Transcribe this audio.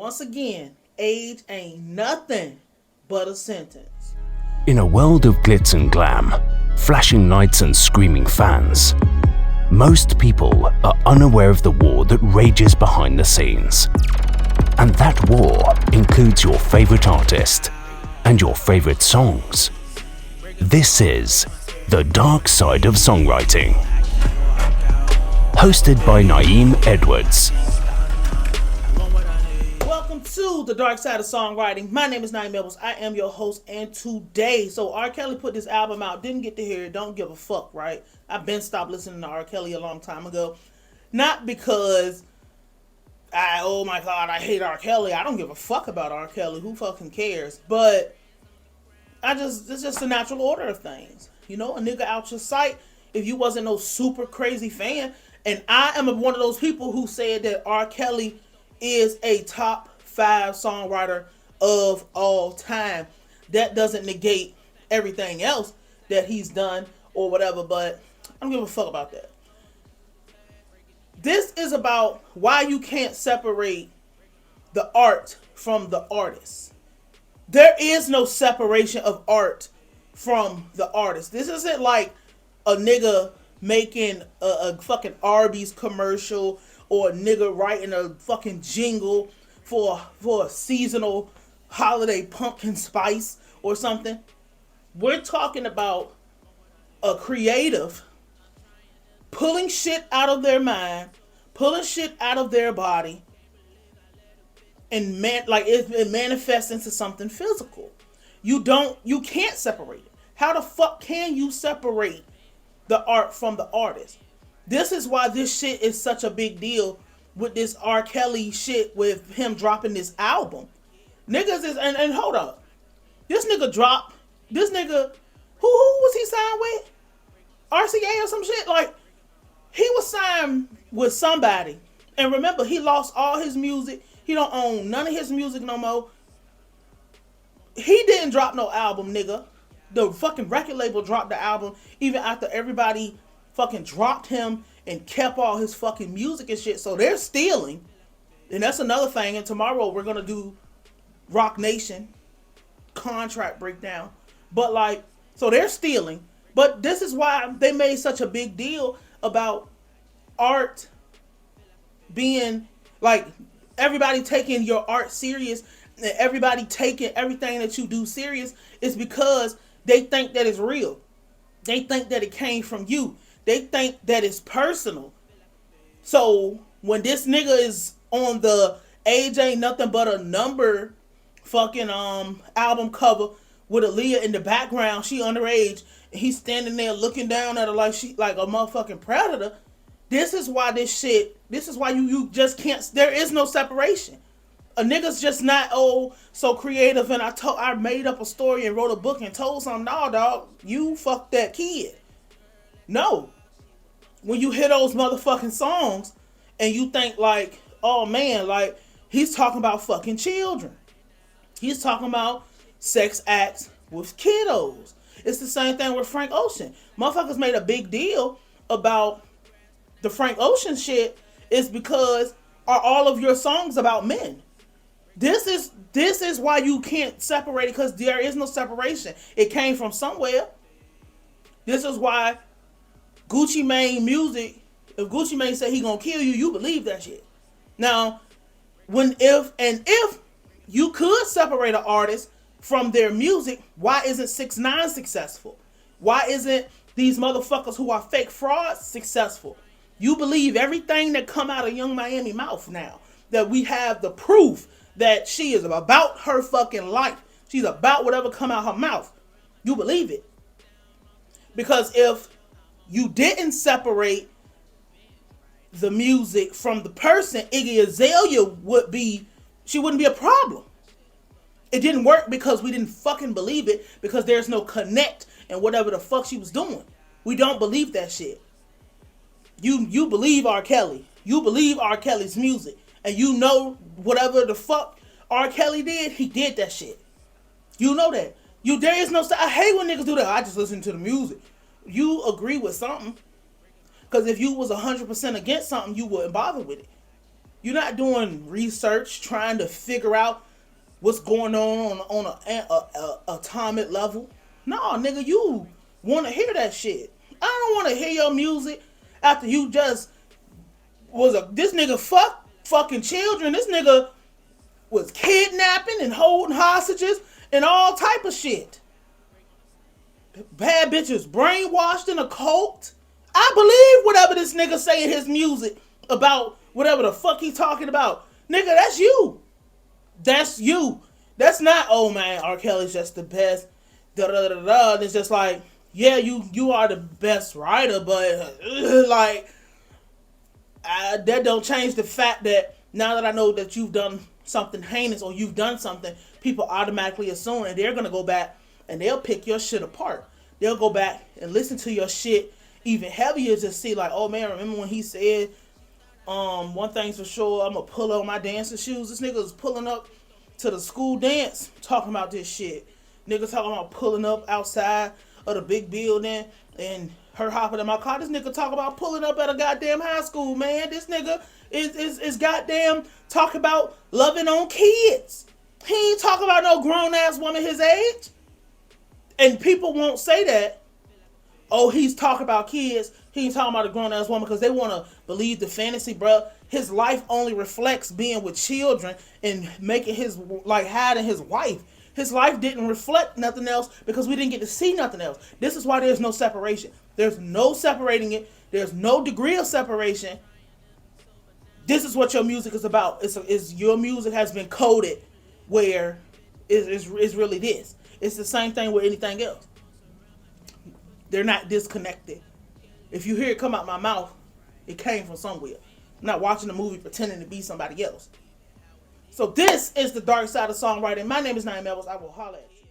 Once again, age ain't nothing but a sentence. In a world of glitz and glam, flashing lights and screaming fans, most people are unaware of the war that rages behind the scenes. And that war includes your favorite artist and your favorite songs. This is The Dark Side of Songwriting. Hosted by Nayim Edwards. Welcome to The Dark Side of Songwriting. My name is Nayim Edwards. I am your host, and today, R. Kelly put this album out, didn't get to hear it, don't give a fuck, right? I've been stopped listening to R. Kelly a long time ago. Not because oh my god, I hate R. Kelly. I don't give a fuck about R. Kelly. Who fucking cares? But it's just a natural order of things. You know, a nigga out your sight, if you wasn't no super crazy fan. And I am one of those people who said that R. Kelly is a top 5 songwriter of all time. That doesn't negate everything else that he's done or whatever, but I don't give a fuck about that. This is about why you can't separate the art from the artist. There is no separation of art from the artist. This isn't like a nigga making a fucking Arby's commercial or a nigga writing a fucking jingle for a seasonal holiday pumpkin spice or something. We're talking about a creative pulling shit out of their mind, pulling shit out of their body, and it manifests into something physical. You can't separate it. How the fuck can you separate the art from the artist? This is why this shit is such a big deal with this R. Kelly shit with him dropping this album. Niggas is, and hold up. This nigga, who was he signed with? RCA or some shit? Like, he was signed with somebody. And remember, he lost all his music. He don't own none of his music no more. He didn't drop no album, nigga. The fucking record label dropped the album even after everybody fucking dropped him and kept all his fucking music and shit. So they're stealing. And that's another thing. And tomorrow we're going to do Rock Nation contract breakdown. But so they're stealing. But this is why they made such a big deal about art being everybody taking your art serious and everybody taking everything that you do serious is because they think that it's real. They think that it came from you. They think that it's personal. So when this nigga is on the Age Ain't Nothing But a Number fucking album cover with Aaliyah in the background, she underage, and he's standing there looking down at her like she like a motherfucking predator. This is why you just can't, there is no separation. A nigga's just not so creative and I made up a story and wrote a book and told something. No, dog, you fucked that kid. No. When you hear those motherfucking songs and you think oh man, he's talking about fucking children. He's talking about sex acts with kiddos. It's the same thing with Frank Ocean. Motherfuckers made a big deal about the Frank Ocean shit is because are all of your songs about men? This is why you can't separate it, because there is no separation. It came from somewhere. This is why Gucci Mane music, if Gucci Mane say he gonna kill you, you believe that shit. Now, if you could separate an artist from their music, why isn't 6ix9ine successful? Why isn't these motherfuckers who are fake frauds successful? You believe everything that come out of Young Miami mouth now. That we have the proof that she is about her fucking life. She's about whatever come out her mouth. You believe it. Because if you didn't separate the music from the person, Iggy Azalea wouldn't be a problem. It didn't work because we didn't fucking believe it, because there's no connect in whatever the fuck she was doing. We don't believe that shit. You believe R. Kelly. You believe R. Kelly's music. And you know whatever the fuck R. Kelly did, he did that shit. You know that. There is no... I hate when niggas do that. I just listen to the music. You agree with something. Because if you was 100% against something, you wouldn't bother with it. You're not doing research trying to figure out what's going on a atomic level. No, nigga, you want to hear that shit. I don't want to hear your music after you just this nigga fucking children. This nigga was kidnapping and holding hostages and all type of shit. Bad bitches brainwashed in a cult. I believe whatever this nigga say in his music about whatever the fuck he talking about. Nigga, that's you. That's you. That's not, oh man, R. Kelly's just the best. Da da da da. It's just like, yeah, you are the best writer, but like, that don't change the fact that now that I know that you've done something heinous or you've done something, people automatically assume and they're gonna go back and they'll pick your shit apart. They'll go back and listen to your shit even heavier to see like, oh man, remember when he said, one thing's for sure, I'm gonna pull on my dancing shoes. This nigga was pulling up to the school dance talking about this shit. Nigga talking about pulling up outside of the big building and her hopping in my car. This nigga talk about pulling up at a goddamn high school, man. This nigga is goddamn talk about loving on kids. He ain't talking about no grown ass woman his age. And people won't say that. Oh, he's talking about kids. He ain't talking about a grown ass woman because they want to believe the fantasy, bro. His life only reflects being with children and making his, like, hiding his wife. His life didn't reflect nothing else because we didn't get to see nothing else. This is why there's no separation. There's no separating it. There's no degree of separation. This is what your music is about. It's your music has been coded where it's really this. It's the same thing with anything else. They're not disconnected. If you hear it come out my mouth, it came from somewhere. I'm not watching a movie pretending to be somebody else. So this is the dark side of songwriting. My name is Nayim. I will holler at you.